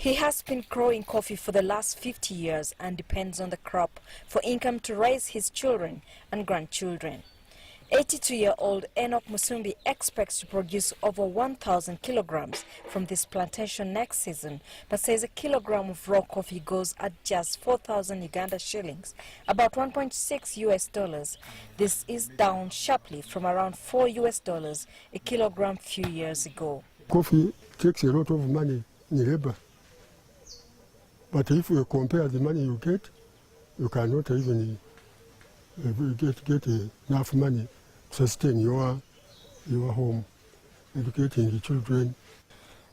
He has been growing coffee for the last 50 years and depends on the crop for income to raise his children and grandchildren. 82-year-old Enoch Musumbi expects to produce over 1,000 kilograms from this plantation next season, but says a kilogram of raw coffee goes at just 4,000 Uganda shillings, about $1.6. This is down sharply from around $4 a kilogram few years ago. Coffee takes a lot of money in labor. But if you compare the money you get, you cannot even get enough money to sustain your home, educating the children.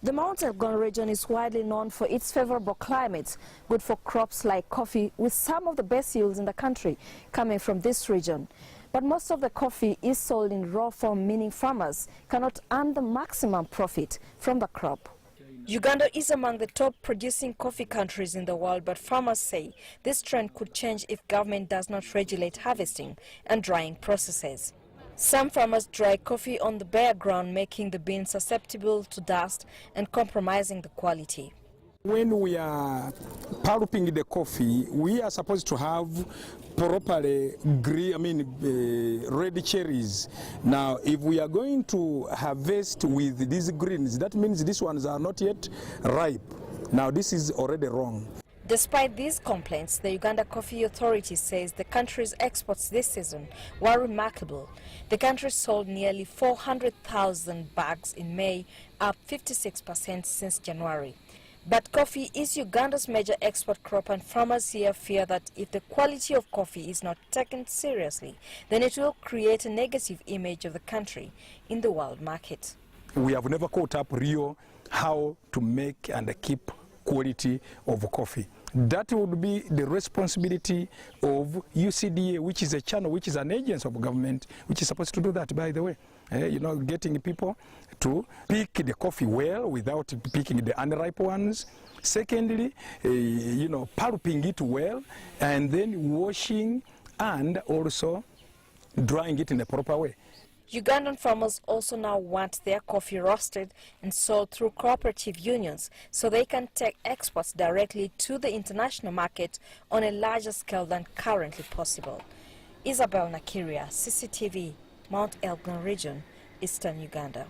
The Mt Elgon region is widely known for its favorable climate, good for crops like coffee, with some of the best yields in the country coming from this region. But most of the coffee is sold in raw form, meaning farmers cannot earn the maximum profit from the crop. Uganda is among the top producing coffee countries in the world, but farmers say this trend could change if government does not regulate harvesting and drying processes. Some farmers dry coffee on the bare ground, making the beans susceptible to dust and compromising the quality. When we are pulping the coffee, we are supposed to have properly red cherries. Now, if we are going to harvest with these greens, that means these ones are not yet ripe. Now, this is already wrong. Despite these complaints, the Uganda Coffee Authority says the country's exports this season were remarkable. The country sold nearly 400,000 bags in May, up 56% since January. But coffee is Uganda's major export crop, and farmers here fear that if the quality of coffee is not taken seriously, then it will create a negative image of the country in the world market. We have never caught up how to make and keep quality of coffee. That would be the responsibility of UCDA, which is a channel, which is an agency of government, which is supposed to do that, by the way. Getting people to pick the coffee well without picking the unripe ones. Secondly, pulping it well, and then washing and also drying it in a proper way. Ugandan farmers also now want their coffee roasted and sold through cooperative unions so they can take exports directly to the international market on a larger scale than currently possible. Isabel, Nakirya, CCTV, Mt Elgon region, Eastern Uganda.